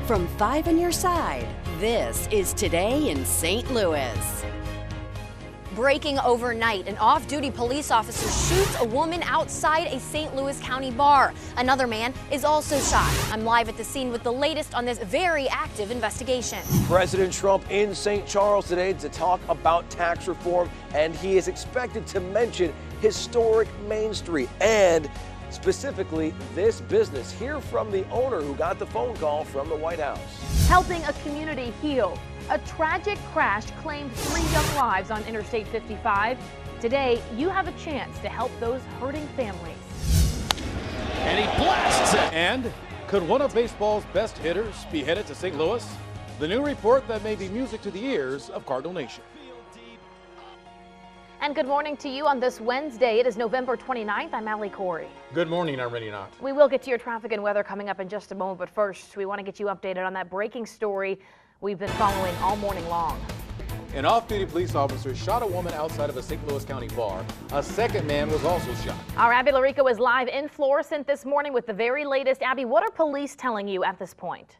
From 5 on your side, this is Today in St. Louis. Breaking overnight, an off-duty police officer shoots a woman outside a St. Louis County bar. Another man is also shot. I'm live at the scene with the latest on this very active investigation. President Trump in St. Charles today to talk about tax reform, and he is expected to mention historic Main Street and specifically this business. Hear from the owner who got the phone call from the White House. Helping a community heal. A tragic crash claimed 3 young lives on Interstate 55. Today, you have a chance to help those hurting families. And he blasts it. And could one of baseball's best hitters be headed to St. Louis? The new report that may be music to the ears of Cardinal Nation. And good morning to you on this Wednesday. It is November 29th. I'm Allie Corey. Good morning, I'm Rennie Knott. We will get to your traffic and weather coming up in just a moment, but first, we want to get you updated on that breaking story we've been following all morning long. An off-duty police officer shot a woman outside of a St. Louis County bar. A second man was also shot. Our Abby Larico is live in Florissant this morning with the very latest. Abby, what are police telling you at this point?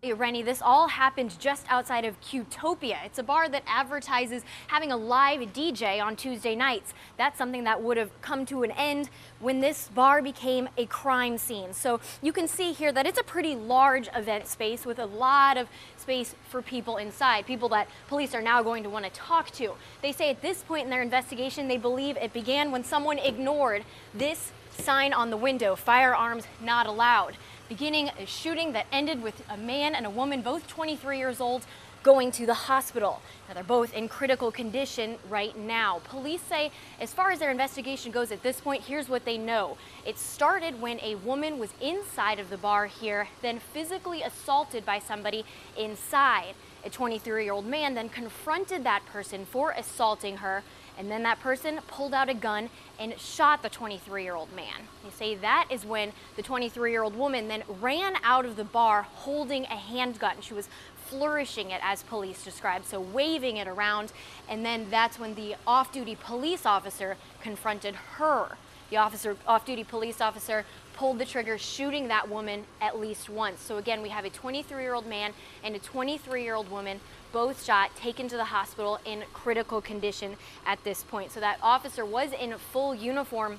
Hey, Rennie, this all happened just outside of Qtopia. It's a bar that advertises having a live DJ on Tuesday nights. That's something that would have come to an end when this bar became a crime scene. So you can see here that it's a pretty large event space with a lot of space for people inside, people that police are now going to want to talk to. They say at this point in their investigation, they believe it began when someone ignored this sign on the window, firearms not allowed, beginning a shooting that ended with a man and a woman, both 23 years old, going to the hospital. Now, they're both in critical condition right now. Police say, as far as their investigation goes at this point, here's what they know. It started when a woman was inside of the bar here, then physically assaulted by somebody inside. A 23-year-old man then confronted that person for assaulting her, and then that person pulled out a gun and shot the 23-year-old man. They say that is when the 23-year-old woman then ran out of the bar holding a handgun. She was flourishing it, as police described, so waving it around, and then that's when the off-duty police officer confronted her. The off-duty police officer pulled the trigger, shooting that woman at least once. So again, we have a 23-year-old man and a 23-year-old woman, both shot, taken to the hospital in critical condition at this point. So that officer was in full uniform,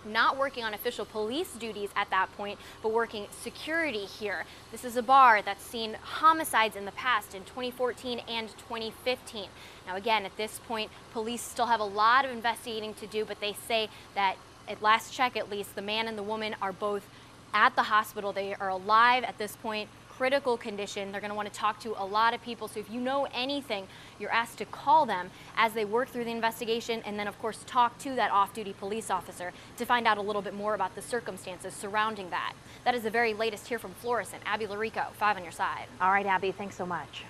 not working on official police duties at that point, but working security here. This is a bar that's seen homicides in the past in 2014 and 2015. Now again, at this point, police still have a lot of investigating to do, but they say that at last check, at least, the man and the woman are both at the hospital. They are alive at this point, critical condition. They're going to want to talk to a lot of people. So if you know anything, you're asked to call them as they work through the investigation, and then, of course, talk to that off-duty police officer to find out a little bit more about the circumstances surrounding that. That is the very latest here from Florissant. Abby Larico, 5 on your side. All right, Abby, thanks so much.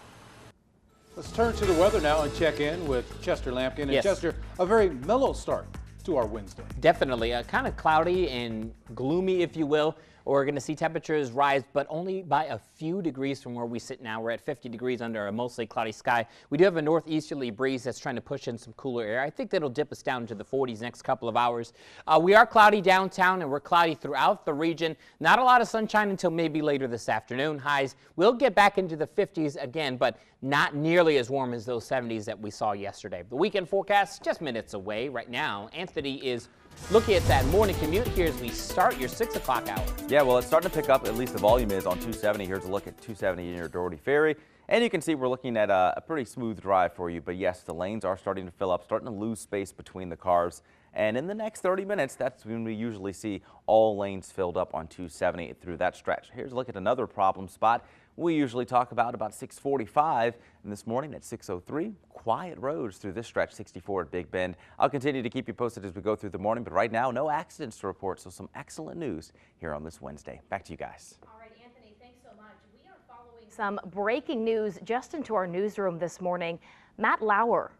Let's turn to the weather now and check in with Chester Lampkin. And Yes. Chester, a very mellow start to our Wednesday. Definitely kind of cloudy and gloomy, if you will. We're going to see temperatures rise, but only by a few degrees from where we sit now. We're at 50 degrees under a mostly cloudy sky. We do have a northeasterly breeze that's trying to push in some cooler air. I think that'll dip us down to the 40s next couple of hours. We are cloudy downtown, and we're cloudy throughout the region. Not a lot of sunshine until maybe later this afternoon. Highs will get back into the 50s again, but not nearly as warm as those 70s that we saw yesterday. The weekend forecast just minutes away right now. Anthony is looking at that morning commute here as we start your 6 o'clock hour. Yeah, well, it's starting to pick up, at least the volume is on 270. Here's a look at 270 in your Doherty Ferry. And you can see we're looking at a pretty smooth drive for you. But yes, the lanes are starting to fill up, starting to lose space between the cars. And in the next 30 minutes, that's when we usually see all lanes filled up on 270 through that stretch. Here's a look at another problem spot. We usually talk about 6:45, and this morning at 6:03, quiet roads through this stretch, 64 at Big Bend. I'll continue to keep you posted as we go through the morning, but right now, no accidents to report, so some excellent news here on this Wednesday. Back to you guys. All right, Anthony, thanks so much. We are following some breaking news just into our newsroom this morning. Matt Lauer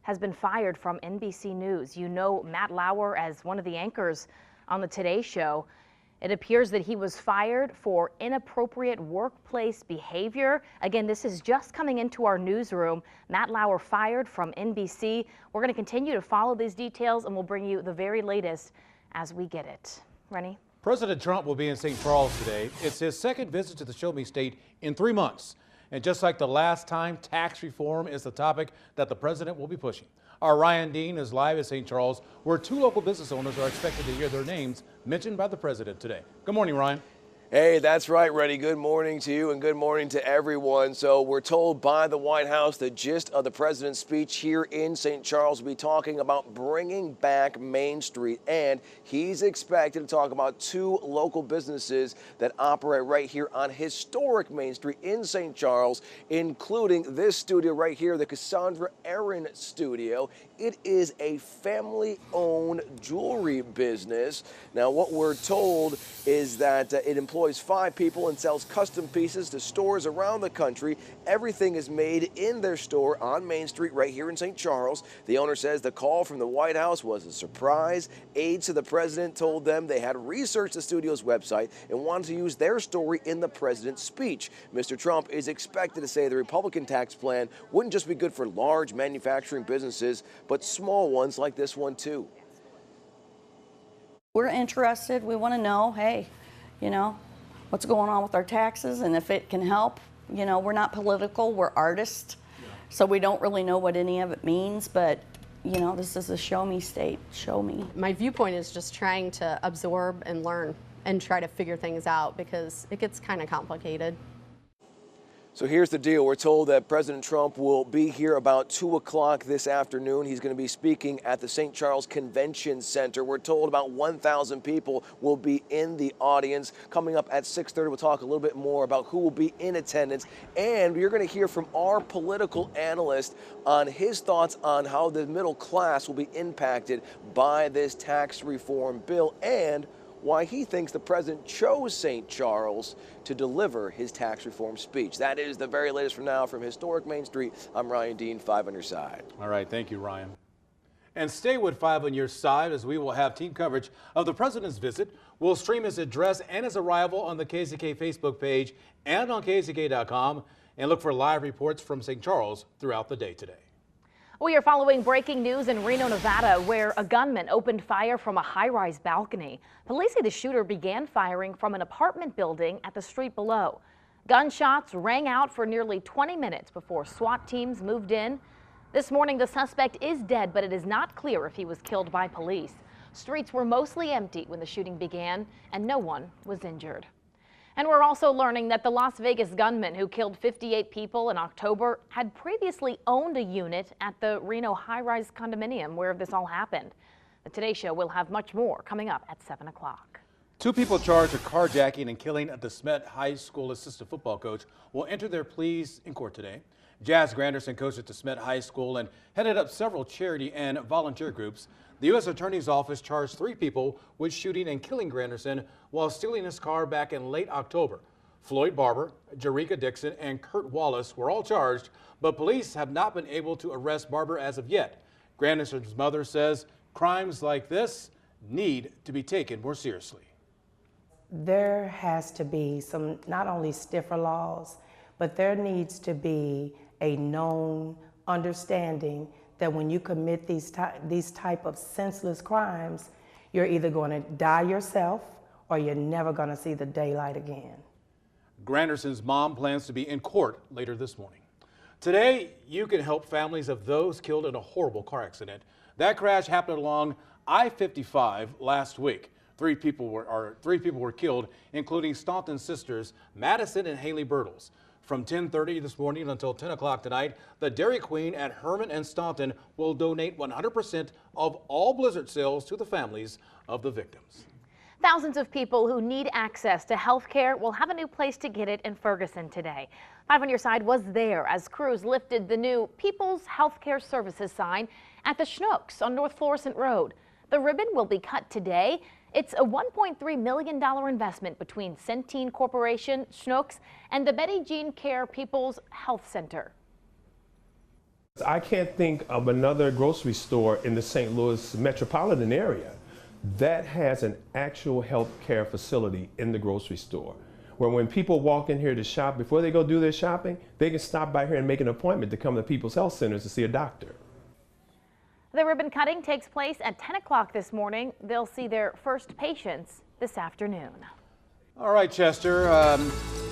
has been fired from NBC News. You know Matt Lauer as one of the anchors on the Today Show. It appears that he was fired for inappropriate workplace behavior. Again, this is just coming into our newsroom. Matt Lauer fired from NBC. We're going to continue to follow these details, and we'll bring you the very latest as we get it. Rennie? President Trump will be in St. Charles today. It's his second visit to the Show Me State in 3 months. And just like the last time, tax reform is the topic that the president will be pushing. Our Ryan Dean is live at St. Charles, where 2 local business owners are expected to hear their names mentioned by the president today. Good morning, Ryan. Hey, that's right, Reddy. Good morning to you and good morning to everyone. So we're told by the White House the gist of the president's speech here in St. Charles will be talking about bringing back Main Street. And he's expected to talk about 2 local businesses that operate right here on historic Main Street in St. Charles, including this studio right here, the Cassandra Aaron Studio. It is a family-owned jewelry business. Now, what we're told is that it employs 5 people and sells custom pieces to stores around the country. Everything is made in their store on Main Street right here in St. Charles. The owner says the call from the White House was a surprise. Aides to the president told them they had researched the studio's website and wanted to use their story in the president's speech. Mr. Trump is expected to say the Republican tax plan wouldn't just be good for large manufacturing businesses, but small ones like this one too. We're interested. We want to know, hey, you know, what's going on with our taxes, and if it can help. You know, we're not political, we're artists, so we don't really know what any of it means, but you know, this is a show me state. Show me. My viewpoint is just trying to absorb and learn and try to figure things out, because it gets kind of complicated. So here's the deal. We're told that President Trump will be here about 2 o'clock this afternoon. He's going to be speaking at the St. Charles Convention Center. We're told about 1,000 people will be in the audience. Coming up at 6:30, we'll talk a little bit more about who will be in attendance. And you're going to hear from our political analyst on his thoughts on how the middle class will be impacted by this tax reform bill, and why he thinks the president chose St. Charles to deliver his tax reform speech. That is the very latest from now from historic Main Street. I'm Ryan Dean, 5 on your side. All right, thank you, Ryan. And stay with 5 on your side, as we will have team coverage of the president's visit. We'll stream his address and his arrival on the KZK Facebook page and on KZK.com, and look for live reports from St. Charles throughout the day today. We are following breaking news in Reno, Nevada, where a gunman opened fire from a high-rise balcony. Police say the shooter began firing from an apartment building at the street below. Gunshots rang out for nearly 20 minutes before SWAT teams moved in. This morning, the suspect is dead, but it is not clear if he was killed by police. Streets were mostly empty when the shooting began, and no one was injured. And we're also learning that the Las Vegas gunman who killed 58 people in October had previously owned a unit at the Reno high-rise condominium where this all happened. The Today Show will have much more coming up at 7 o'clock. 2 people charged with carjacking and killing a DeSmet High School assistant football coach will enter their pleas in court today. Jazz Granderson coached at DeSmet High School and headed up several charity and volunteer groups. The U.S. Attorney's Office charged 3 people with shooting and killing Granderson while stealing his car back in late October. Floyd Barber, Jerrica Dixon, and Kurt Wallace were all charged, but police have not been able to arrest Barber as of yet. Granderson's mother says crimes like this need to be taken more seriously. There has to be some, not only stiffer laws, but there needs to be a known understanding that when you commit these type of senseless crimes, you're either going to die yourself or you're never going to see the daylight again. Granderson's mom plans to be in court later this morning. Today, you can help families of those killed in a horrible car accident. That crash happened along I-55 last week. 3 people were killed, including Staunton sisters Madison and Haley Birtles. From 10:30 this morning until 10 o'clock tonight, the Dairy Queen at Herman and Staunton will donate 100% of all Blizzard sales to the families of the victims. Thousands of people who need access to health care will have a new place to get it in Ferguson today. 5 on your side was there as crews lifted the new People's Healthcare Services sign at the Schnucks on North Florissant Road. The ribbon will be cut today. It's a $1.3 million investment between Centene Corporation, Schnucks, and the Betty Jean Care People's Health Center. I can't think of another grocery store in the St. Louis metropolitan area that has an actual health care facility in the grocery store, where when people walk in here to shop, before they go do their shopping, they can stop by here and make an appointment to come to People's Health Centers to see a doctor. The ribbon cutting takes place at 10 o'clock this morning. They'll see their first patients this afternoon. All right, Chester,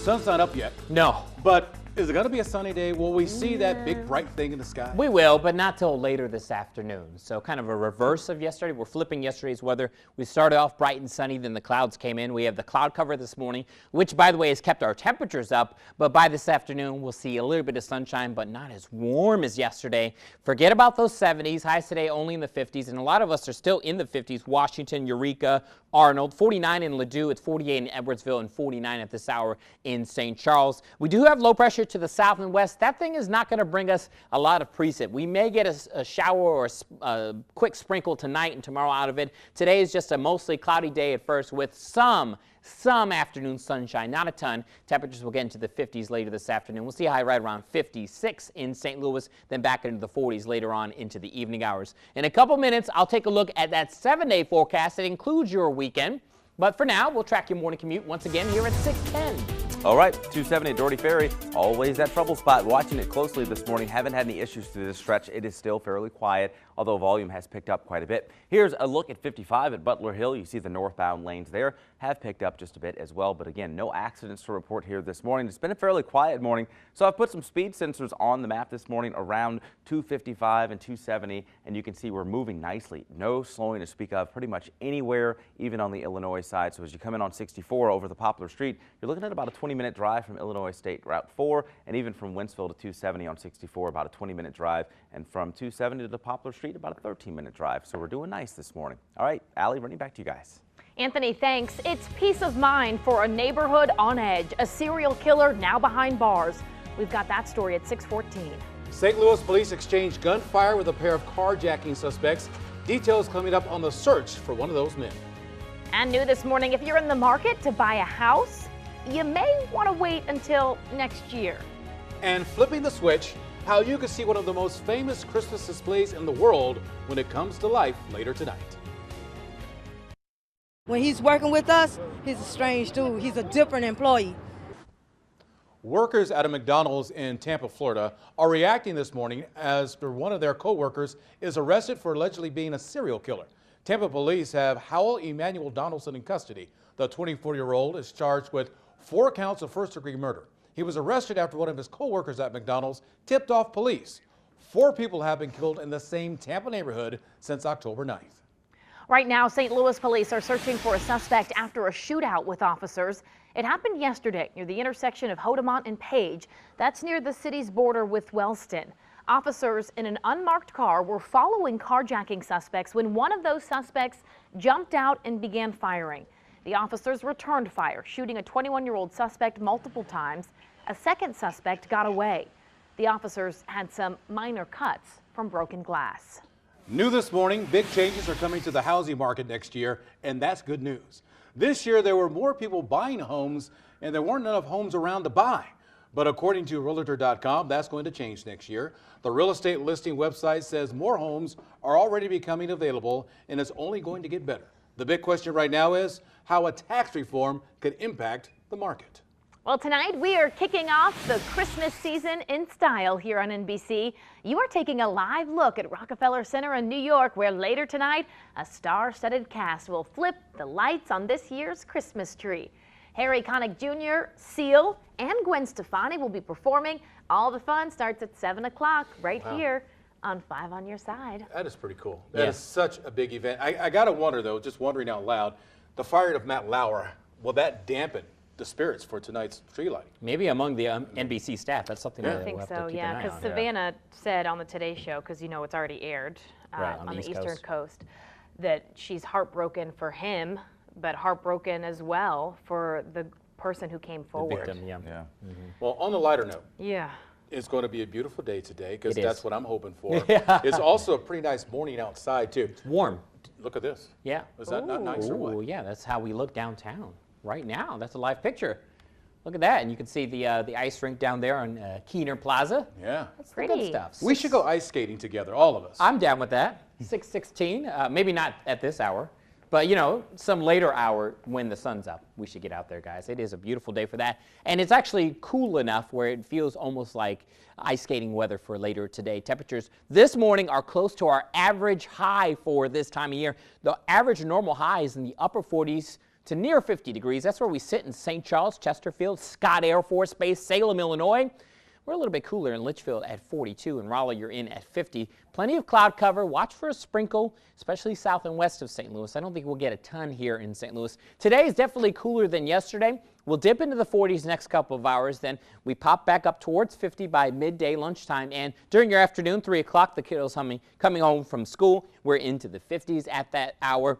sun's not up yet. No. But is it going to be a sunny day? Will we see that big bright thing in the sky? We will, but not till later this afternoon. So kind of a reverse of yesterday. We're flipping yesterday's weather. We started off bright and sunny, then the clouds came in. We have the cloud cover this morning, which, by the way, has kept our temperatures up. But by this afternoon, we'll see a little bit of sunshine, but not as warm as yesterday. Forget about those 70s. Highs today only in the 50s, and a lot of us are still in the 50s. Washington, Eureka, Arnold, 49 in Ladue. It's 48 in Edwardsville and 49 at this hour in St. Charles. We do have low pressure to the south and west. That thing is not going to bring us a lot of precip. We may get a shower or a quick sprinkle tonight and tomorrow out of it. Today is just a mostly cloudy day at first with some afternoon sunshine, not a ton. Temperatures will get into the 50s later this afternoon. We'll see a high right around 56 in St. Louis, then back into the 40s later on into the evening hours. In a couple minutes, I'll take a look at that 7-day forecast that includes your weekend. But for now, we'll track your morning commute once again here at 6:10. All right, 270 at Doherty Ferry, always that trouble spot. Watching it closely this morning, haven't had any issues through this stretch. It is still fairly quiet, although volume has picked up quite a bit. Here's a look at 55 at Butler Hill. You see the northbound lanes there have picked up just a bit as well. But again, no accidents to report here this morning. It's been a fairly quiet morning, so I've put some speed sensors on the map this morning around 255 and 270, and you can see we're moving nicely. No slowing to speak of pretty much anywhere, even on the Illinois side. So as you come in on 64 over the Poplar Street, you're looking at about a 20-minute drive from Illinois State Route 4, and even from Wentzville to 270 on 64, about a 20-minute drive, and from 270 to Poplar Street, about a 13-minute drive. So we're doing nice this morning. All right, Allie, running back to you guys. Anthony, thanks. It's peace of mind for a neighborhood on edge. A serial killer now behind bars. We've got that story at 6:14. St. Louis police exchanged gunfire with a pair of carjacking suspects. Details coming up on the search for one of those men. And new this morning, if you're in the market to buy a house, you may want to wait until next year. And flipping the switch, how you can see one of the most famous Christmas displays in the world when it comes to life later tonight. When he's working with us, he's a strange dude. He's a different employee. Workers at a McDonald's in Tampa, Florida are reacting this morning after one of their co-workers is arrested for allegedly being a serial killer. Tampa police have Howell Emmanuel Donaldson in custody. The 24-year-old is charged with 4 counts of first-degree murder. He was arrested after one of his co-workers at McDonald's tipped off police. 4 people have been killed in the same Tampa neighborhood since October 9th. Right now, St. Louis police are searching for a suspect after a shootout with officers. It happened yesterday near the intersection of Hodemont and Page. That's near the city's border with Wellston. Officers in an unmarked car were following carjacking suspects when one of those suspects jumped out and began firing. The officers returned fire, shooting a 21-year-old suspect multiple times. A second suspect got away. The officers had some minor cuts from broken glass. New this morning, big changes are coming to the housing market next year, and that's good news. This year, there were more people buying homes, and there weren't enough homes around to buy. But according to Realtor.com, that's going to change next year. The real estate listing website says more homes are already becoming available, and it's only going to get better. The big question right now is how a tax reform could impact the market. Well, tonight we are kicking off the Christmas season in style here on NBC. You are taking a live look at Rockefeller Center in New York, where later tonight a star-studded cast will flip the lights on this year's Christmas tree. Harry Connick Jr., Seal, and Gwen Stefani will be performing. All the fun starts at 7 o'clock right here on 5 on Your Side. That is pretty cool. That is such a big event. I got to wonder, though, just wondering out loud, the firing of Matt Lauer, will that dampen the spirits for tonight's tree lighting? Maybe among the NBC staff. That's something that we'll have to keep an eye on. because Savannah said on the Today Show, because you know it's already aired on the Eastern Coast, that she's heartbroken for him, but heartbroken as well for the person who came forward. The victim, Well, on the lighter note, it's going to be a beautiful day today, because that's what I'm hoping for. It's also a pretty nice morning outside, too. It's warm. Look at this. Yeah. Is that not nice or what? Yeah, that's how we look downtown right now. That's a live picture. Look at that, and you can see the ice rink down there on Keener Plaza. Yeah. That's pretty good stuff. We should go ice skating together, all of us. I'm down with that. 6:16, maybe not at this hour, but you know, some later hour when the sun's up. We should get out there, guys. It is a beautiful day for that, and it's actually cool enough where it feels almost like ice skating weather for later today. Temperatures this morning are close to our average high for this time of year. The average normal high is in the upper 40s to near 50 degrees. That's where we sit in St. Charles, Chesterfield, Scott Air Force Base, Salem, Illinois. We're a little bit cooler in Litchfield at 42, and Raleigh you're in at 50. Plenty of cloud cover. Watch for a sprinkle, especially south and west of St. Louis. I don't think we'll get a ton here in St. Louis. Today is definitely cooler than yesterday. We'll dip into the 40s next couple of hours. Then we pop back up towards 50 by midday lunchtime. And during your afternoon, 3 o'clock, the kiddos coming home from school. We're into the 50s at that hour.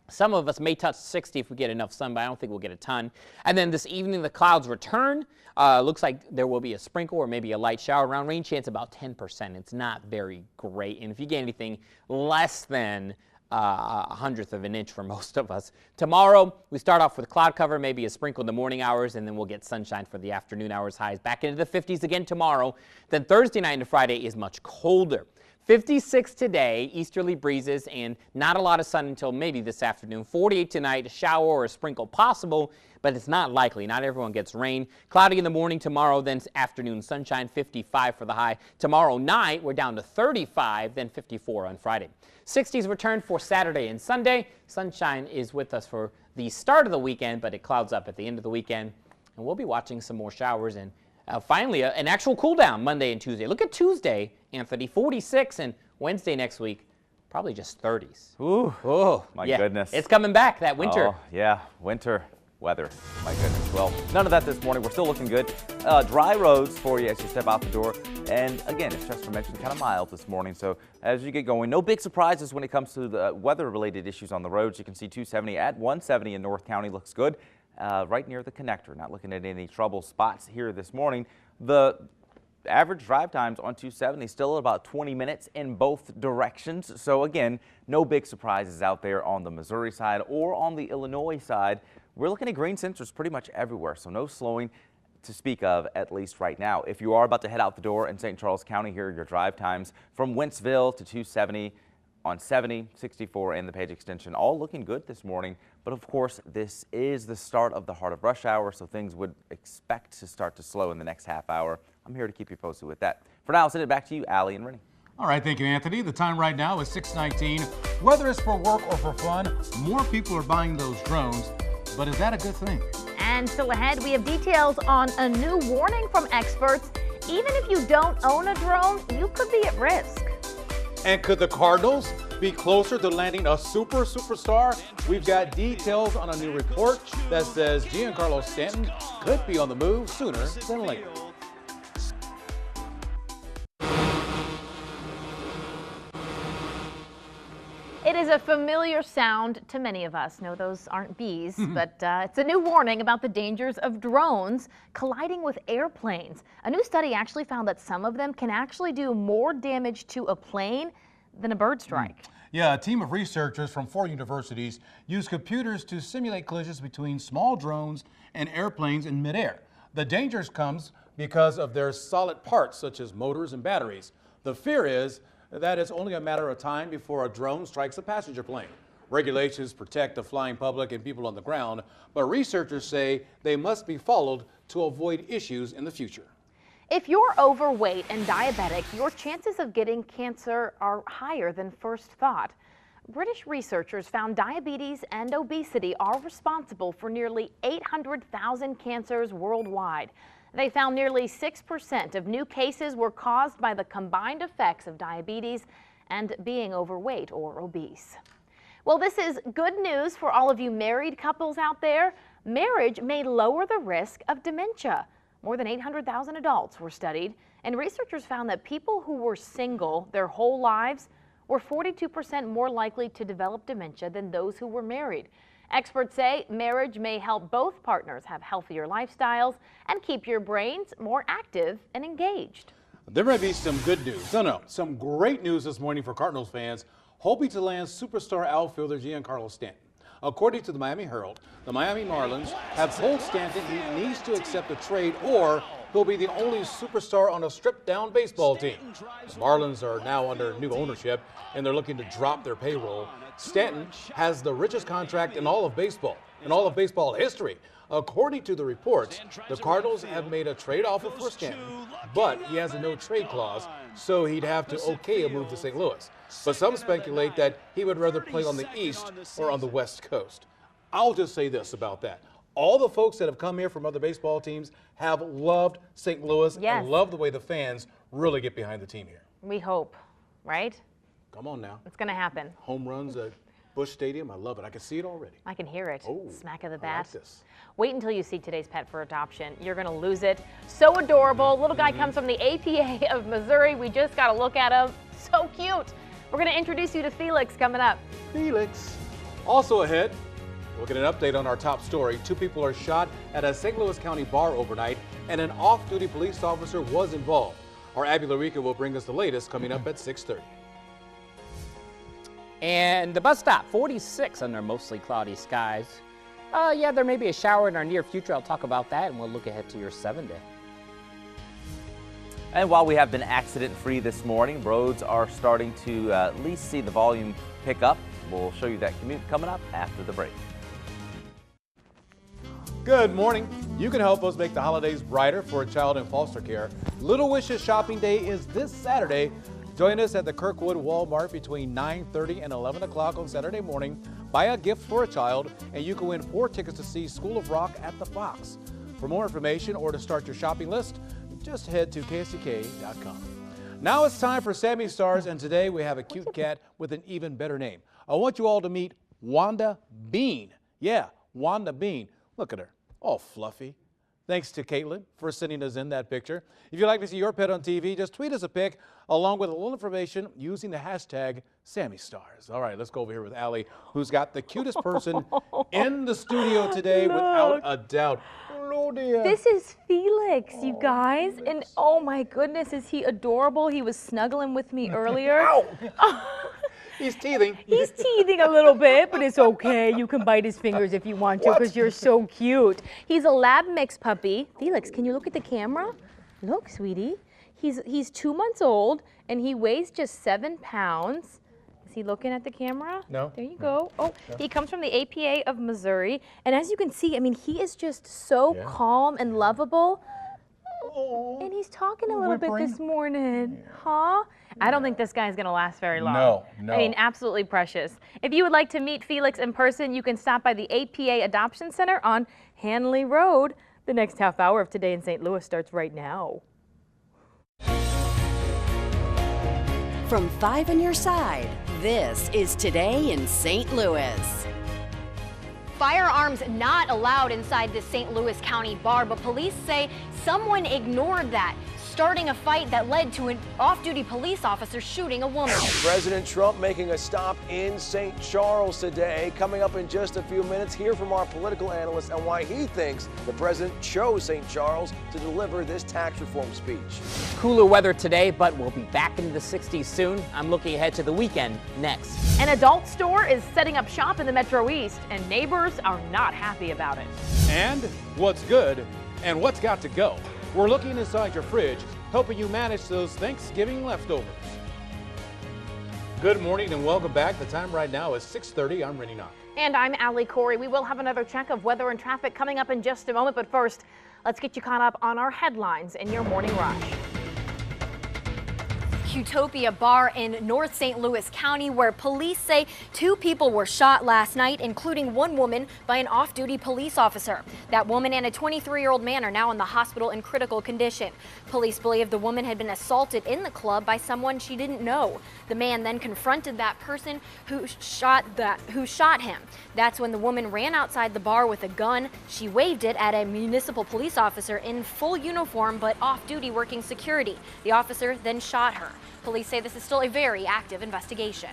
Some of us may touch 60 if we get enough sun, but I don't think we'll get a ton. And then this evening, the clouds return. Looks like there will be a sprinkle or maybe a light shower around. Rain chance about 10%. It's not very great. And if you get anything less than a hundredth of an inch for most of us. Tomorrow, we start off with cloud cover, maybe a sprinkle in the morning hours, and then we'll get sunshine for the afternoon hours. Highs back into the 50s again tomorrow. Then Thursday night into Friday is much colder. 56 today, easterly breezes, and not a lot of sun until maybe this afternoon. 48 tonight, a shower or a sprinkle possible, but it's not likely. Not everyone gets rain. Cloudy in the morning tomorrow, then afternoon sunshine, 55 for the high. Tomorrow night, we're down to 35, then 54 on Friday. 60s return for Saturday and Sunday. Sunshine is with us for the start of the weekend, but it clouds up at the end of the weekend. And we'll be watching some more showers and finally, an actual cool down Monday and Tuesday. Look at Tuesday, Anthony, 46, and Wednesday next week, probably just 30s. Ooh, oh, my goodness. It's coming back, that winter. Oh, yeah, winter weather. My goodness. Well, none of that this morning. We're still looking good. Dry roads for you as you step out the door. And again, as Chester mentioned, kind of mild this morning. So as you get going, no big surprises when it comes to the weather-related issues on the roads. You can see 270 at 170 in North County looks good. Right near the connector. Not looking at any trouble spots here this morning. The average drive times on 270 still about 20 minutes in both directions. So again, no big surprises out there on the Missouri side or on the Illinois side. We're looking at green sensors pretty much everywhere, so no slowing to speak of, at least right now. If you are about to head out the door in St. Charles County, here are your drive times from Wentzville to 270 on 70, 64, and the Page extension, all looking good this morning. But of course, this is the start of the heart of rush hour, so things would expect to start to slow in the next half hour. I'm here to keep you posted with that. For now, I'll send it back to you, Allie and Rennie. All right, thank you, Anthony. The time right now is 6:19. Whether it's for work or for fun, more people are buying those drones. But is that a good thing? And still ahead, we have details on a new warning from experts. Even if you don't own a drone, you could be at risk. And could the Cardinals be closer to landing a superstar? We've got details on a new report that says Giancarlo Stanton could be on the move sooner than later. It is a familiar sound to many of us. No, those aren't bees, but it's a new warning about the dangers of drones colliding with airplanes. A new study actually found that some of them can actually do more damage to a plane than a bird strike. Yeah, a team of researchers from 4 universities used computers to simulate collisions between small drones and airplanes in midair. The dangers comes because of their solid parts, such as motors and batteries. The fear is that it's only a matter of time before a drone strikes a passenger plane. Regulations protect the flying public and people on the ground, but researchers say they must be followed to avoid issues in the future. If you're overweight and diabetic, your chances of getting cancer are higher than first thought. British researchers found diabetes and obesity are responsible for nearly 800,000 cancers worldwide. They found nearly 6% of new cases were caused by the combined effects of diabetes and being overweight or obese. Well, this is good news for all of you married couples out there. Marriage may lower the risk of dementia. More than 800,000 adults were studied, and researchers found that people who were single their whole lives were 42% more likely to develop dementia than those who were married. Experts say marriage may help both partners have healthier lifestyles and keep your brains more active and engaged. There may be some good news. No, some great news this morning for Cardinals fans hoping to land superstar outfielder Giancarlo Stanton. According to the Miami Herald, the Miami Marlins have told Stanton he needs to accept a trade or he'll be the only superstar on a stripped-down baseball team. The Marlins are now under new ownership and they're looking to drop their payroll. Stanton has the richest contract in all of baseball history. According to the reports, the Cardinals have made a trade offer for Stanton, but he has a no-trade clause, so he'd have to okay a move to St. Louis. But some speculate that he would rather play on the East or on the West Coast. I'll just say this about that. All the folks that have come here from other baseball teams have loved St. Louis and love the way the fans really get behind the team here. We hope, right? Come on now. It's going to happen. Home runs at Busch Stadium. I love it. I can see it already. I can hear it. Oh, smack of the I bat. like this. Wait until you see today's pet for adoption. You're going to lose it. So adorable. Little guy comes from the APA of Missouri. We just got to look at him. So cute. We're going to introduce you to Felix coming up. Felix. Also ahead, we'll get an update on our top story. 2 people are shot at a St. Louis County bar overnight, and an off-duty police officer was involved. Our Abby Larica will bring us the latest coming up at 6:30. And the bus stop, 46 under mostly cloudy skies. Yeah, there may be a shower in our near future. I'll talk about that, and we'll look ahead to your 7-day. And while we have been accident-free this morning, roads are starting to at least see the volume pick up. We'll show you that commute coming up after the break. Good morning. You can help us make the holidays brighter for a child in foster care. Little Wishes Shopping Day is this Saturday. Join us at the Kirkwood Walmart between 9:30 and 11 o'clock on Saturday morning. Buy a gift for a child, and you can win 4 tickets to see School of Rock at the Fox. For more information or to start your shopping list, just head to ksck.com. Now it's time for Sammy Stars, and today we have a cute cat with an even better name. I want you all to meet Wanda Bean. Yeah, Wanda Bean. Look at her, all fluffy. Thanks to Caitlin for sending us in that picture. If you'd like to see your pet on TV, just tweet us a pic along with a little information using the hashtag SammyStars. All right, let's go over here with Allie, who's got the cutest person in the studio today without a doubt. Hello, dear. This is Felix, you guys. And oh my goodness, is he adorable? He was snuggling with me earlier. Ow! He's teething. He's teething a little bit, but it's okay. You can bite his fingers if you want to because you're so cute. He's a lab mix puppy. Felix, can you look at the camera? Look, sweetie. He's 2 months old and he weighs just 7 pounds. Is he looking at the camera? No. There you go. Oh, no. He comes from the APA of Missouri. And as you can see, I mean, he is just so calm and lovable. Oh, and he's talking a little bit this morning, huh? I don't think this guy's gonna last very long. No. I mean, absolutely precious. If you would like to meet Felix in person, you can stop by the APA Adoption Center on Hanley Road. The next half hour of Today in St. Louis starts right now. From 5 on your side, this is Today in St. Louis. Firearms not allowed inside the St. Louis County bar, but police say someone ignored that, starting a fight that led to an off-duty police officer shooting a woman. President Trump making a stop in St. Charles today. Coming up in just a few minutes, hear from our political analyst and why he thinks the president chose St. Charles to deliver this tax reform speech. Cooler weather today, but we'll be back into the 60s soon. I'm looking ahead to the weekend next. An adult store is setting up shop in the Metro East, and neighbors are not happy about it. And what's good and what's got to go. We're looking inside your fridge, helping you manage those Thanksgiving leftovers. Good morning and welcome back. The time right now is 6:30. I'm Rennie Knock. And I'm Allie Corey. We will have another check of weather and traffic coming up in just a moment, but first, let's get you caught up on our headlines in your morning rush. Utopia bar in North St. Louis County, where police say 2 people were shot last night, including 1 woman by an off-duty police officer. That woman and a 23-year-old man are now in the hospital in critical condition. Police believe the woman had been assaulted in the club by someone she didn't know. The man then confronted that person who shot him. That's when the woman ran outside the bar with a gun. She waved it at a municipal police officer in full uniform but off-duty working security. The officer then shot her. Police say this is still a very active investigation.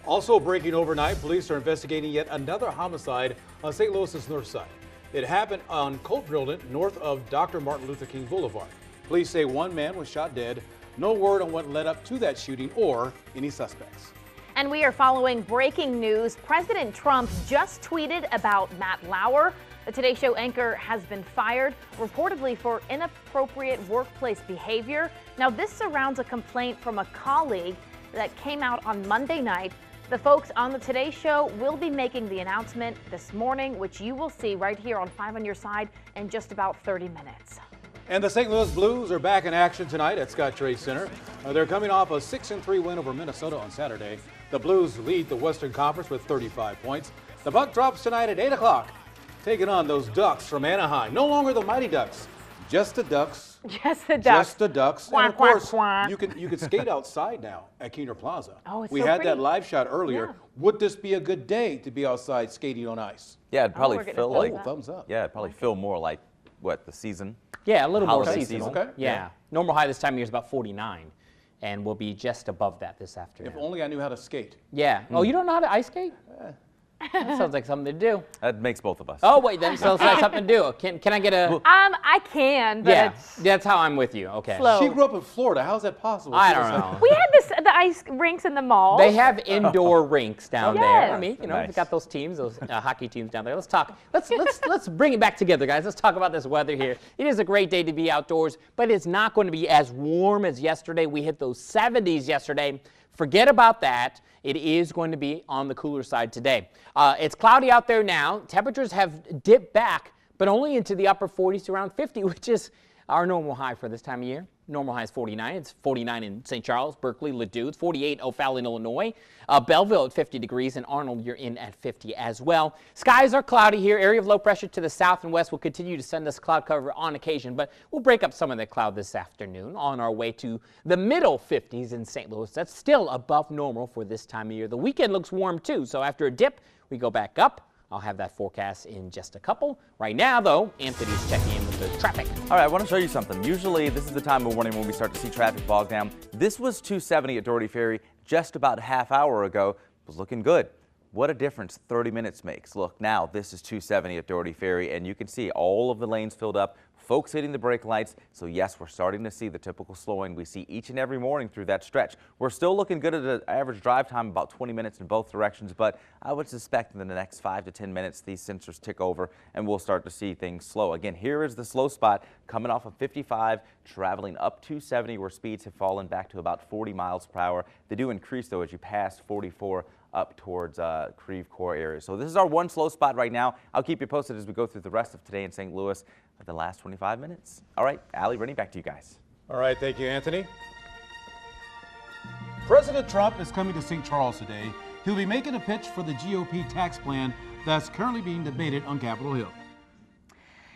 Also breaking overnight, police are investigating yet another homicide on St. Louis's north side. It happened on Colt Building, north of Dr. Martin Luther King Boulevard. Police say 1 man was shot dead. No word on what led up to that shooting or any suspects. And we are following breaking news. President Trump just tweeted about Matt Lauer. The Today Show anchor has been fired, reportedly for inappropriate workplace behavior. Now, this surrounds a complaint from a colleague that came out on Monday night. The folks on the Today Show will be making the announcement this morning, which you will see right here on 5 on your side in just about 30 minutes. And the St. Louis Blues are back in action tonight at Scott Trade Center. They're coming off a 6-3 win over Minnesota on Saturday. The Blues lead the Western Conference with 35 points. The buck drops tonight at 8 o'clock, taking on those Ducks from Anaheim. No longer the Mighty Ducks, just the Ducks. Just the Ducks. Just the Ducks. Quack, and of course, quack, quack. you can skate outside now at Keener Plaza. Oh, it's we so had pretty. that live shot earlier. Yeah. Would this be a good day to be outside skating on ice? Yeah, it'd probably we're getting feel a thumbs like up. Thumbs up. yeah, it'd probably feel more like what the season. Yeah, a little more Holiday seasonal. season. Okay. Yeah. Normal high this time of year is about 49, and we'll be just above that this afternoon. If only I knew how to skate. Yeah. Oh, you don't know how to ice skate? That sounds like something to do. That makes both of us. Oh, wait, then so that's something to do. Can I get a? I can, but Yeah, it's that's how I'm with you. Okay. slow. She grew up in Florida. How's that possible? I She don't was like- know. We had the ice rinks in the mall. They have indoor rinks down there. Yes. I mean, you know, Nice. they've got those teams, those hockey teams down there. Let's talk. Let's bring it back together, guys. Let's talk about this weather here. It is a great day to be outdoors, but it's not going to be as warm as yesterday. We hit those 70s yesterday. Forget about that. It is going to be on the cooler side today. It's cloudy out there now. Temperatures have dipped back, but only into the upper 40s to around 50, which is our normal high for this time of year. Normal high is 49. It's 49 in St. Charles, Berkeley, Ladue. It's 48 in O'Fallon, Illinois. Belleville at 50 degrees, and Arnold, you're in at 50 as well. Skies are cloudy here. Area of low pressure to the south and west will continue to send us cloud cover on occasion, but we'll break up some of the cloud this afternoon on our way to the middle 50s in St. Louis. That's still above normal for this time of year. The weekend looks warm too, so after a dip, we go back up. I'll have that forecast in just a couple. Right now, though, Anthony's checking in with the traffic. All right, I want to show you something. Usually, this is the time of morning when we start to see traffic bog down. This was 270 at Doherty Ferry just about a half hour ago. It was looking good. What a difference 30 minutes makes. Look, now this is 270 at Doherty Ferry, and you can see all of the lanes filled up, folks hitting the brake lights. So yes, we're starting to see the typical slowing we see each and every morning through that stretch. We're still looking good at an average drive time, about 20 minutes in both directions, but I would suspect in the next 5 to 10 minutes, these sensors tick over and we'll start to see things slow. Again, here is the slow spot coming off of 55, traveling up 270 where speeds have fallen back to about 40 miles per hour. They do increase though as you pass 44 up towards Creve Coeur area. So this is our one slow spot right now. I'll keep you posted as we go through the rest of today in St. Louis for the last 25 minutes. All right, Allie, Rennie, back to you guys. All right, thank you, Anthony. President Trump is coming to St. Charles today. He'll be making a pitch for the GOP tax plan that's currently being debated on Capitol Hill.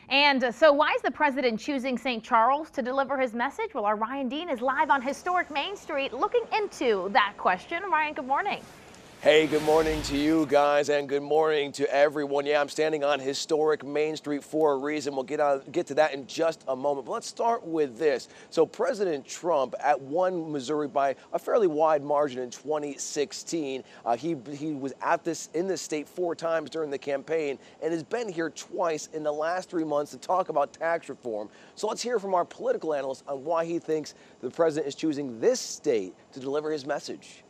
And so why is the president choosing St. Charles to deliver his message? Well, our Ryan Dean is live on historic Main Street looking into that question. Ryan, good morning. Hey, good morning to you guys and good morning to everyone. Yeah, I'm standing on historic Main Street for a reason. We'll get to that in just a moment. But let's start with this. So President Trump won Missouri by a fairly wide margin in 2016. He was in this state 4 times during the campaign and has been here twice in the last 3 months to talk about tax reform. So let's hear from our political analyst on why he thinks the president is choosing this state to deliver his message.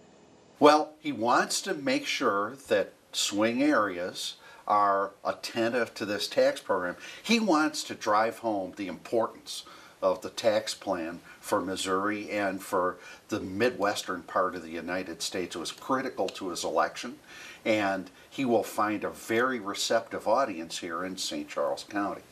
Well, he wants to make sure that swing areas are attentive to this tax program. He wants to drive home the importance of the tax plan for Missouri and for the Midwestern part of the United States. It was critical to his election, and he will find a very receptive audience here in St. Charles County.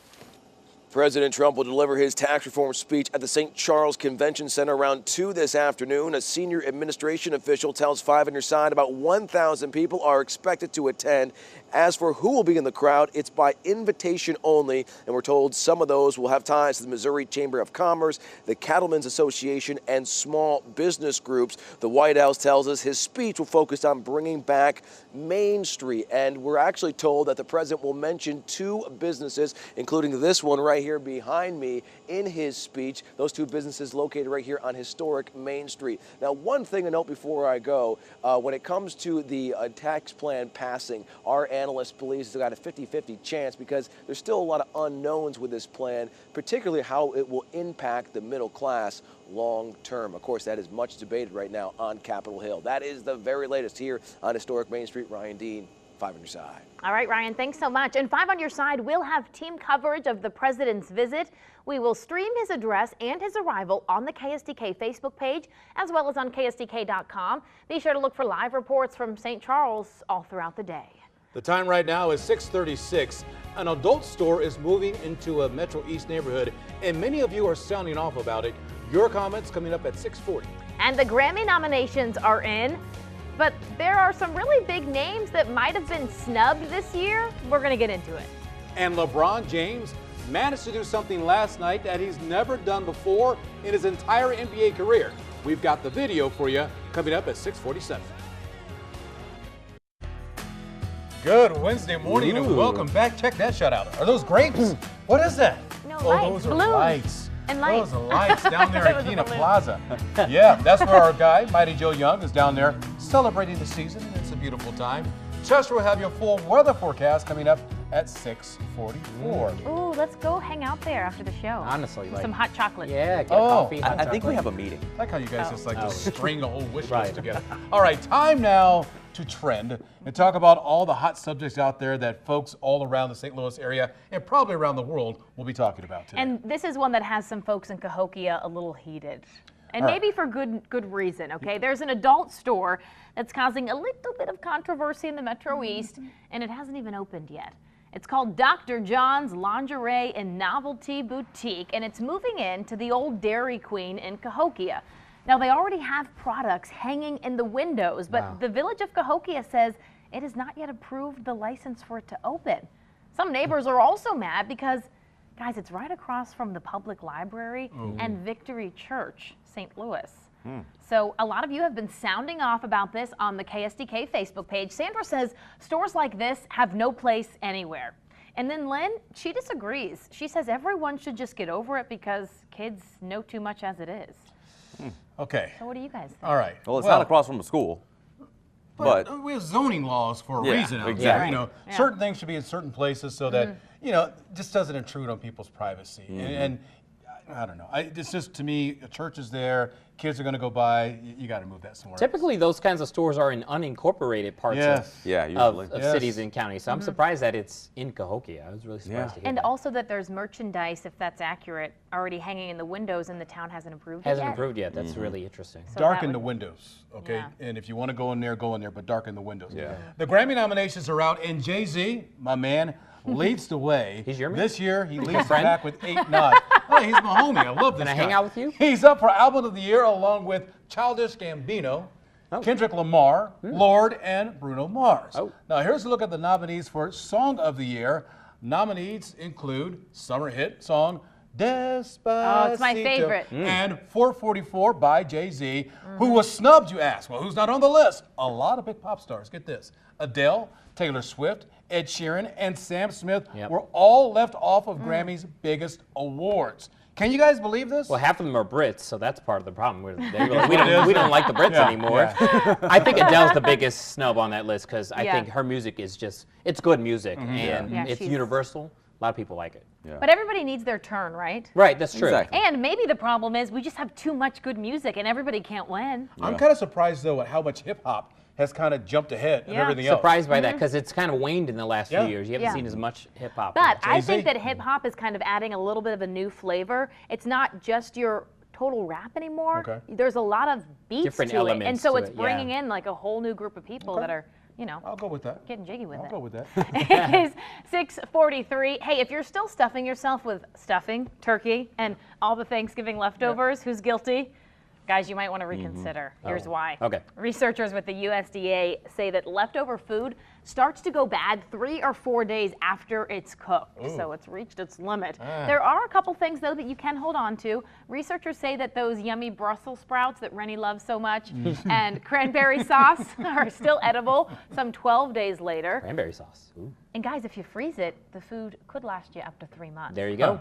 President Trump will deliver his tax reform speech at the St. Charles Convention Center around 2 this afternoon. A senior administration official tells 5 on Your Side about 1,000 people are expected to attend. As for who will be in the crowd, it's by invitation only, and we're told some of those will have ties to the Missouri Chamber of Commerce, the Cattlemen's Association, and small business groups. The White House tells us his speech will focus on bringing back Main Street, and we're actually told that the president will mention 2 businesses, including this one right here behind me, in his speech. Those 2 businesses located right here on historic Main Street. Now, one thing to note before I go, when it comes to the tax plan passing, our analyst believes it's got a 50-50 chance because there's still a lot of unknowns with this plan, particularly how it will impact the middle class long term. Of course, that is much debated right now on Capitol Hill. That is the very latest here on historic Main Street. Ryan Dean, 5 on Your Side. All right, Ryan, thanks so much. And 5 on Your Side will have team coverage of the president's visit. We will stream his address and his arrival on the KSDK Facebook page, as well as on KSDK.com. Be sure to look for live reports from St. Charles all throughout the day. The time right now is 6:36. An adult store is moving into a Metro East neighborhood, and many of you are sounding off about it. Your comments coming up at 6:40. And the Grammy nominations are in. but there are some really big names that might have been snubbed this year. We're going to get into it. And LeBron James managed to do something last night that he's never done before in his entire NBA career. We've got the video for you coming up at 6:47. Good Wednesday morning and welcome back. Check that shot out. Are those grapes? What is that? No, Oh, lights, those are balloons. lights. And lights. Those are lights down there It at was a Kena balloon. Plaza. Yeah, that's where our guy, Mighty Joe Young, is down there celebrating the season. It's a beautiful time. Chester will have your full weather forecast coming up at 6:44. Ooh, let's go hang out there after the show. Honestly, like Some hot chocolate. yeah, get a coffee. I think we have a meeting. I like how you guys just like to string a whole wish Right. list together. All right, time now to trend and talk about all the hot subjects out there that folks all around the St. Louis area and probably around the world will be talking about today. And this is one that has some folks in Cahokia a little heated. And maybe for good reason, okay? There's an adult store that's causing a little bit of controversy in the Metro East, and it hasn't even opened yet. It's called Dr. John's Lingerie and Novelty Boutique, and it's moving into the old Dairy Queen in Cahokia. Now, they already have products hanging in the windows, but the Village of Cahokia says it has not yet approved the license for it to open. Some neighbors are also mad because, guys, it's right across from the public library and Victory Church, St. Louis. So a lot of you have been sounding off about this on the KSDK Facebook page. Sandra says stores like this have no place anywhere. And then Lynn, she disagrees. She says everyone should just get over it because kids know too much as it is. Okay. So what do you guys think? All right. Well, it's not across from a school. But we have zoning laws for a Yeah, reason out there. exactly. You know, certain things should be in certain places so that, you know, just doesn't intrude on people's privacy. And I don't know. It's just, to me, a church is there, kids are going to go by, you got to move that somewhere. Typically, those kinds of stores are in unincorporated parts of cities and counties. So I'm surprised that it's in Cahokia. I was really surprised to hear And that. also that there's merchandise, if that's accurate, already hanging in the windows and the town hasn't approved it Hasn't yet. approved yet. That's really interesting. So Darken that the would- windows, okay? Yeah. And if you want to go in there, but darken the windows. Yeah. The Grammy nominations are out, and Jay-Z, my man, leads the way. He's your man? This year, he leads the friend? pack with 8 nods. Oh, he's my homie. I love this Can I guy. hang out with you? He's up for Album of the Year along with Childish Gambino, Kendrick Lamar, Lorde, and Bruno Mars. Now, here's a look at the nominees for Song of the Year. Nominees include summer hit song Despacito. Oh, it's my favorite. And 444 by Jay-Z, who was snubbed, you ask. Well, who's not on the list? A lot of big pop stars. Get this. Adele, Taylor Swift, Ed Sheeran, and Sam Smith were all left off of Grammy's biggest awards. Can you guys believe this? Well, half of them are Brits, so that's part of the problem. We don't like the Brits anymore. I think Adele's the biggest snub on that list because I think her music is it's good music and it's universal. A lot of people like it. But everybody needs their turn, right? Right, that's true. Exactly. And maybe the problem is we just have too much good music and everybody can't win. I'm kind of surprised, though, at how much hip-hop has kind of jumped ahead of everything else. Surprised by that because it's kind of waned in the last few years. You haven't seen as much hip hop. But I think that hip hop is kind of adding a little bit of a new flavor. It's not just your total rap anymore. Okay. There's a lot of beats Different to it. And elements so to it's it, bringing in like a whole new group of people that are, you know, I'll go with that. getting jiggy with it. I'll go with that. It is 6:43. Hey, if you're still stuffing yourself with stuffing, turkey, and all the Thanksgiving leftovers, who's guilty? Guys, you might want to reconsider. Here's why. Okay. Researchers with the USDA say that leftover food starts to go bad 3 or 4 days after it's cooked. So it's reached its limit. There are a couple things, though, that you can hold on to. Researchers say that those yummy Brussels sprouts that Rennie loves so much and cranberry sauce are still edible some 12 days later. Cranberry sauce. Ooh. And guys, if you freeze it, the food could last you up to 3 months. There you go.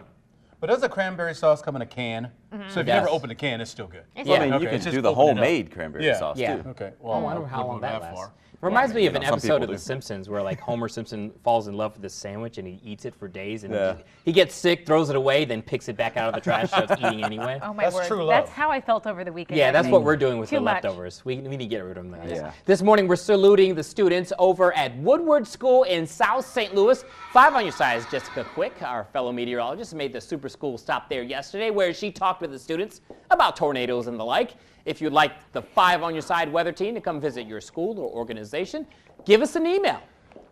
But does the cranberry sauce come in a can? So if you never open a can, it's still good. Well, I mean, you can do the homemade cranberry sauce, too. Okay. Well, I wonder how long that lasts. Reminds me of an episode of The Simpsons where like Homer Simpson falls in love with this sandwich and he eats it for days and he gets sick, throws it away, then picks it back out of the trash, starts eating anyway. Oh my That's word. true love. That's how I felt over the weekend. Yeah, I that's think. what we're doing with Too the much. leftovers. We need to get rid of them. This morning, we're saluting the students over at Woodward School in South St. Louis. 5 on your side is Jessica Quick, our fellow meteorologist, made the super school stop there yesterday where she talked with the students about tornadoes and the like. If you'd like the 5 on your side weather team to come visit your school or organization, give us an email,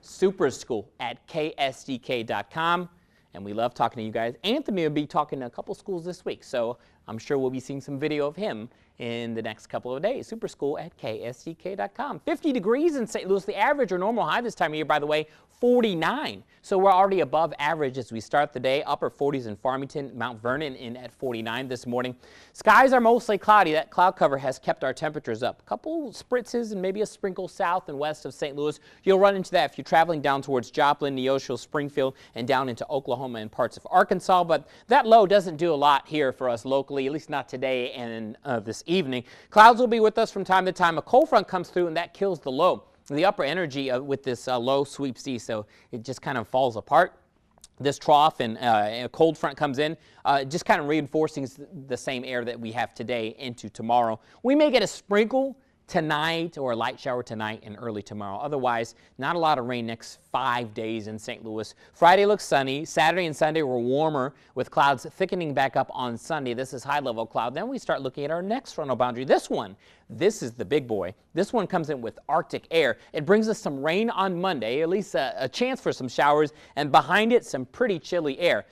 superschool@ksdk.com. and we love talking to you guys. Anthony will be talking to a couple schools this week, so I'm sure we'll be seeing some video of him in the next couple of days. Superschool at ksdk.com. 50 degrees in St. Louis. The average or normal high this time of year, by the way, 49. So we're already above average as we start the day. Upper 40s in Farmington, Mount Vernon in at 49 this morning. Skies are mostly cloudy. That cloud cover has kept our temperatures up. A couple spritzes and maybe a sprinkle south and west of St. Louis. You'll run into that if you're traveling down towards Joplin, Neosho, Springfield, and down into Oklahoma and parts of Arkansas. But that low doesn't do a lot here for us locally, at least not today and this evening. Clouds will be with us from time to time. A cold front comes through and that kills the low. The upper energy with this low sweeps east, so it just kind of falls apart. This trough and a cold front comes in, just kind of reinforcing the same air that we have today into tomorrow. We may get a sprinkle tonight or a light shower tonight and early tomorrow. Otherwise, not a lot of rain next 5 days in St. Louis. Friday looks sunny. Saturday and Sunday were warmer with clouds thickening back up on Sunday. This is high-level cloud. Then we start looking at our next frontal boundary. This is the big boy. This one comes in with Arctic air. It brings us some rain on Monday, at least a chance for some showers, and behind it, some pretty chilly air.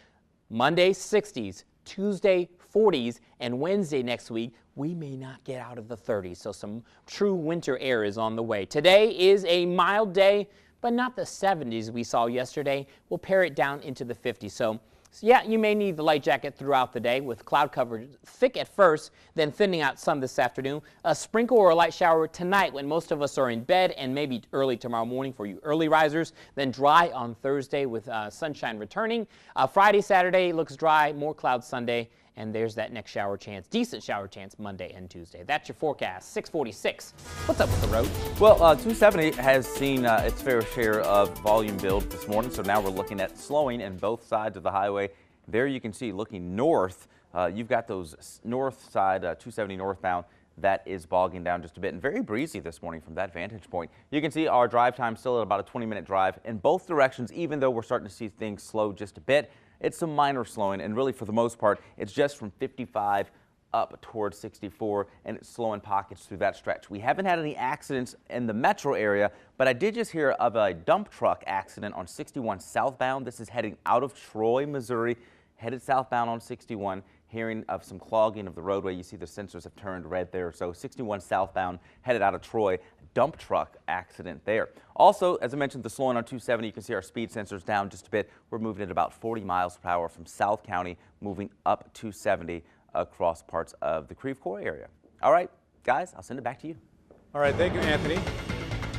Monday, 60s. Tuesday, 40s, and Wednesday next week, we may not get out of the 30s, so some true winter air is on the way. Today is a mild day, but not the 70s we saw yesterday. We'll pare it down into the 50s. So yeah, you may need the light jacket throughout the day with cloud cover thick at first, then thinning out some this afternoon. A sprinkle or a light shower tonight when most of us are in bed, and maybe early tomorrow morning for you early risers. Then dry on Thursday with sunshine returning. Friday, Saturday looks dry, more clouds Sunday. And there's that next shower chance, decent shower chance Monday and Tuesday. That's your forecast. 646. What's up with the road? Well, 270 has seen its fair share of volume build this morning, so now we're looking at slowing in both sides of the highway. There you can see, looking north, you've got those north side, 270 northbound, that is bogging down just a bit, and very breezy this morning from that vantage point. You can see our drive time still at about a 20-minute drive in both directions, even though we're starting to see things slow just a bit. It's some minor slowing, and really for the most part, it's just from 55 up towards 64, and it's slow in pockets through that stretch. We haven't had any accidents in the metro area, but I did just hear of a dump truck accident on 61 southbound. This is heading out of Troy, Missouri, headed southbound on 61. Hearing of some clogging of the roadway. You see the sensors have turned red there. So 61 southbound headed out of Troy, dump truck accident there. Also, as I mentioned, the slowing on 270, you can see our speed sensors down just a bit. We're moving at about 40 miles per hour from South County, moving up 270 across parts of the Creve Coeur area. All right, guys, I'll send it back to you. All right, thank you, Anthony.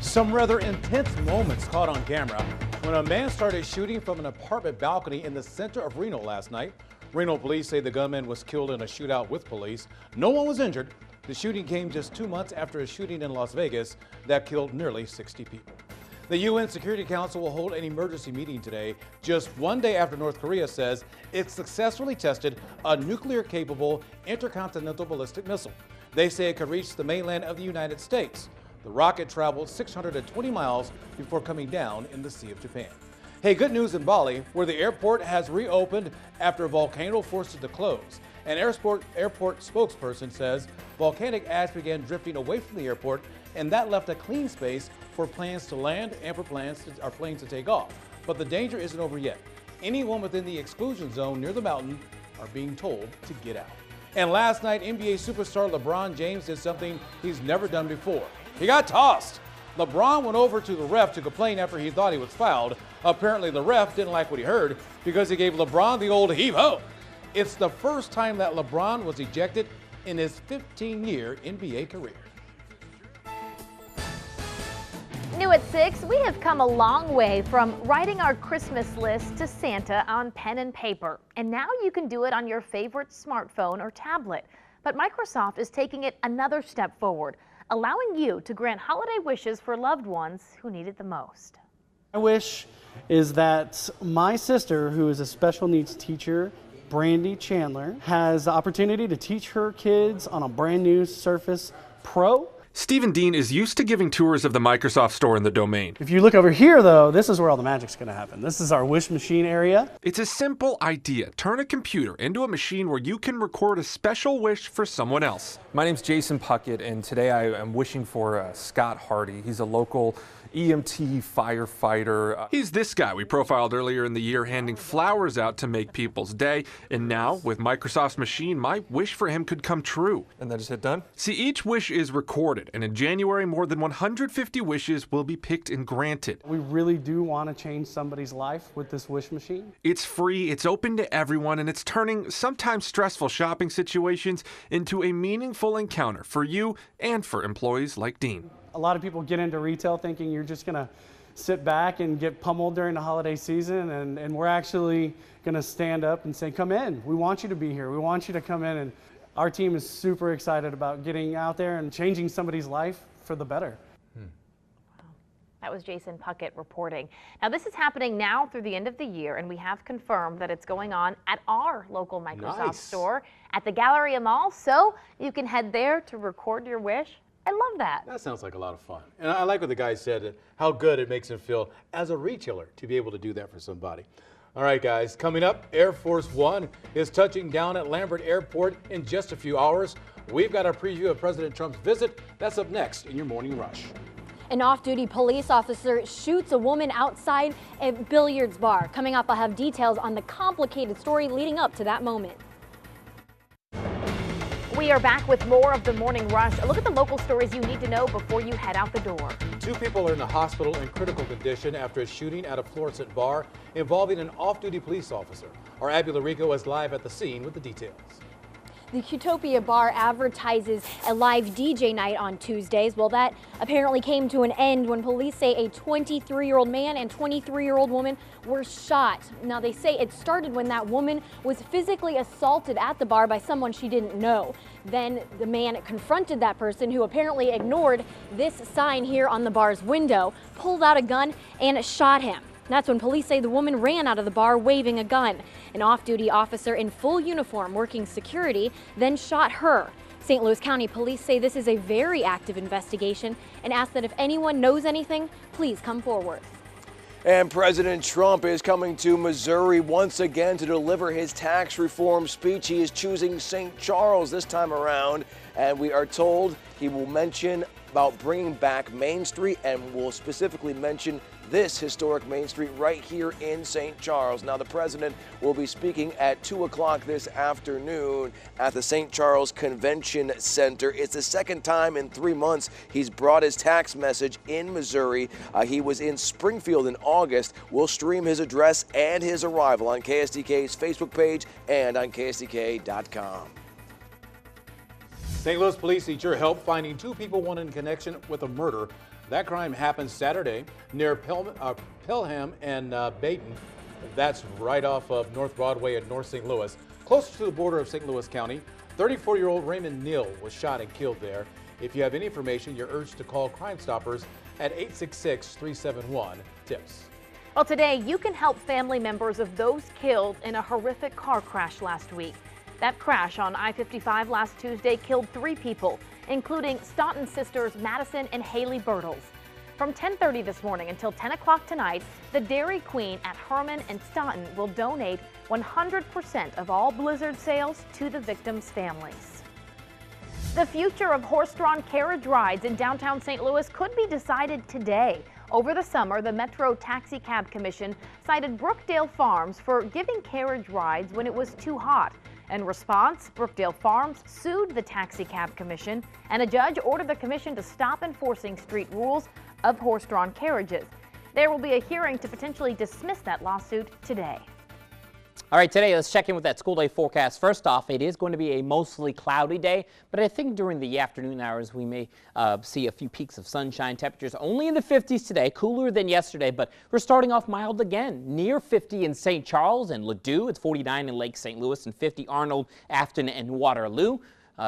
Some rather intense moments caught on camera when a man started shooting from an apartment balcony in the center of Reno last night. Reno police say the gunman was killed in a shootout with police. No one was injured. The shooting came just 2 months after a shooting in Las Vegas that killed nearly 60 people. The UN Security Council will hold an emergency meeting today, just 1 day after North Korea says it successfully tested a nuclear-capable intercontinental ballistic missile. They say it could reach the mainland of the United States. The rocket traveled 620 miles before coming down in the Sea of Japan. Hey, good news in Bali, where the airport has reopened after a volcano forced it to close. An airport spokesperson says volcanic ash began drifting away from the airport, and that left a clean space for planes to land and for planes to take off. But the danger isn't over yet. Anyone within the exclusion zone near the mountain are being told to get out. And last night, NBA superstar LeBron James did something he's never done before. He got tossed. LeBron went over to the ref to complain after he thought he was fouled. Apparently the ref didn't like what he heard because he gave LeBron the old heave-ho. It's the first time that LeBron was ejected in his 15-year NBA career. New at 6, we have come a long way from writing our Christmas list to Santa on pen and paper. And now you can do it on your favorite smartphone or tablet. But Microsoft is taking it another step forward, allowing you to grant holiday wishes for loved ones who need it the most. My wish is that my sister, who is a special needs teacher, Brandy Chandler, has the opportunity to teach her kids on a brand new Surface Pro. Stephen Dean is used to giving tours of the Microsoft Store in the Domain. If you look over here, though, this is where all the magic's going to happen. This is our wish machine area. It's a simple idea. Turn a computer into a machine where you can record a special wish for someone else. My name's Jason Puckett, and today I am wishing for Scott Hardy. He's a local EMT, firefighter. He's this guy we profiled earlier in the year, handing flowers out to make people's day. And now, with Microsoft's machine, my wish for him could come true. And that is it done? See, each wish is recorded, and in January, more than 150 wishes will be picked and granted. We really do want to change somebody's life with this wish machine. It's free, it's open to everyone, and it's turning sometimes stressful shopping situations into a meaningful encounter for you and for employees like Dean. A lot of people get into retail thinking you're just going to sit back and get pummeled during the holiday season, and we're actually going to stand up and say, come in. We want you to be here. We want you to come in. And our team is super excited about getting out there and changing somebody's life for the better. That was Jason Puckett reporting. Now, this is happening now through the end of the year, and we have confirmed that it's going on at our local Microsoft store at the Galleria Mall, so you can head there to record your wish. I love that. That sounds like a lot of fun. And I like what the guy said, how good it makes him feel as a retailer to be able to do that for somebody. All right, guys, coming up, Air Force One is touching down at Lambert Airport in just a few hours. We've got our preview of President Trump's visit. That's up next in your Morning Rush. An off-duty police officer shoots a woman outside a billiards bar. Coming up, I'll have details on the complicated story leading up to that moment. We are back with more of the Morning Rush. A look at the local stories you need to know before you head out the door. 2 people are in the hospital in critical condition after a shooting at a Florissant bar involving an off-duty police officer. Our Abby Larico is live at the scene with the details. The Utopia bar advertises a live DJ night on Tuesdays. Well, that apparently came to an end when police say a 23-year-old man and 23-year-old woman were shot. Now, they say it started when that woman was physically assaulted at the bar by someone she didn't know. Then the man confronted that person, who apparently ignored this sign here on the bar's window, pulled out a gun and shot him. That's when police say the woman ran out of the bar waving a gun. An off-duty officer in full uniform working security then shot her. St. Louis County Police say this is a very active investigation and ask that if anyone knows anything, please come forward. And President Trump is coming to Missouri once again to deliver his tax reform speech. He is choosing St. Charles this time around, and we are told he will mention about bringing back Main Street and will specifically mention this historic Main Street right here in St. Charles. Now, the president will be speaking at 2 o'clock this afternoon at the St. Charles Convention Center. It's the second time in 3 months he's brought his tax message in Missouri. He was in Springfield in August. We'll stream his address and his arrival on KSDK's Facebook page and on KSDK.com. St. Louis police need your help finding 2 people wanted in connection with a murder. That crime happened Saturday near Pelham and Bayton. That's right off of North Broadway in North St. Louis, closer to the border of St. Louis County. 34-year-old Raymond Neal was shot and killed there. If you have any information, you're urged to call Crime Stoppers at 866-371-TIPS. Well, today you can help family members of those killed in a horrific car crash last week. That crash on I-55 last Tuesday killed 3 people, including Staunton sisters Madison and Haley Bertles. From 10:30 this morning until 10 o'clock tonight, the Dairy Queen at Herman and Staunton will donate 100% of all Blizzard sales to the victims' families. The future of horse-drawn carriage rides in downtown St. Louis could be decided today. Over the summer, the Metro Taxi Cab Commission cited Brookdale Farms for giving carriage rides when it was too hot. In response, Brookdale Farms sued the Taxi Cab Commission, and a judge ordered the commission to stop enforcing street rules of horse-drawn carriages. There will be a hearing to potentially dismiss that lawsuit today. All right, today let's check in with that school day forecast. First off, it is going to be a mostly cloudy day, but I think during the afternoon hours we may see a few peaks of sunshine. Temperatures only in the 50s today, cooler than yesterday, but we're starting off mild again. Near 50 in St. Charles and Ladue. It's 49 in Lake St. Louis and 50 Arnold, Afton, and Waterloo.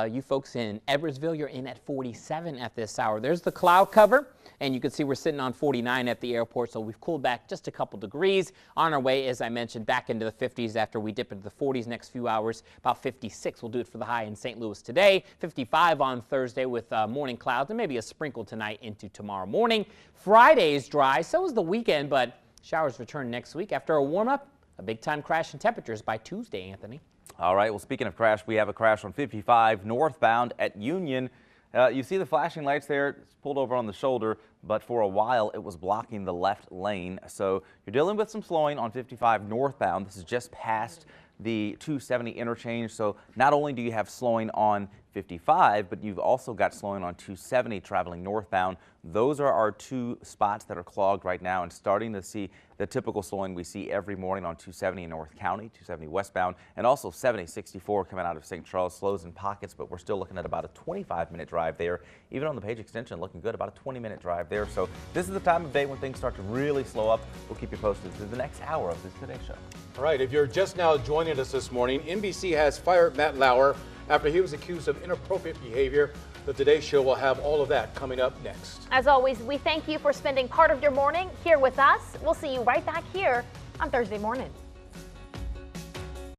You folks in Edwardsville, you're in at 47 at this hour. There's the cloud cover, and you can see we're sitting on 49 at the airport, so we've cooled back just a couple degrees. On our way, as I mentioned, back into the 50s after we dip into the 40s next few hours. About 56 will do it for the high in St. Louis today. 55 on Thursday with morning clouds and maybe a sprinkle tonight into tomorrow morning. Friday is dry, so is the weekend, but showers return next week after a warm-up. A big-time crash in temperatures by Tuesday, Anthony. All right, well, speaking of crash, we have a crash on 55 northbound at Union. You see the flashing lights there. It's pulled over on the shoulder, but for a while it was blocking the left lane. So you're dealing with some slowing on 55 northbound. This is just past the 270 interchange. So not only do you have slowing on 55, but you've also got slowing on 270 traveling northbound. Those are our two spots that are clogged right now, and starting to see the typical slowing we see every morning on 270 in North County, 270 westbound, and also 7064 coming out of St. Charles. Slows in pockets, but we're still looking at about a 25-minute drive there. Even on the Page extension, looking good, about a 20-minute drive there. So this is the time of day when things start to really slow up. We'll keep you posted through the next hour of this Today Show. All right, if you're just now joining us this morning, NBC has fired Matt Lauer after he was accused of inappropriate behavior. The Today Show will have all of that coming up next. As always, we thank you for spending part of your morning here with us. We'll see you right back here on Thursday morning.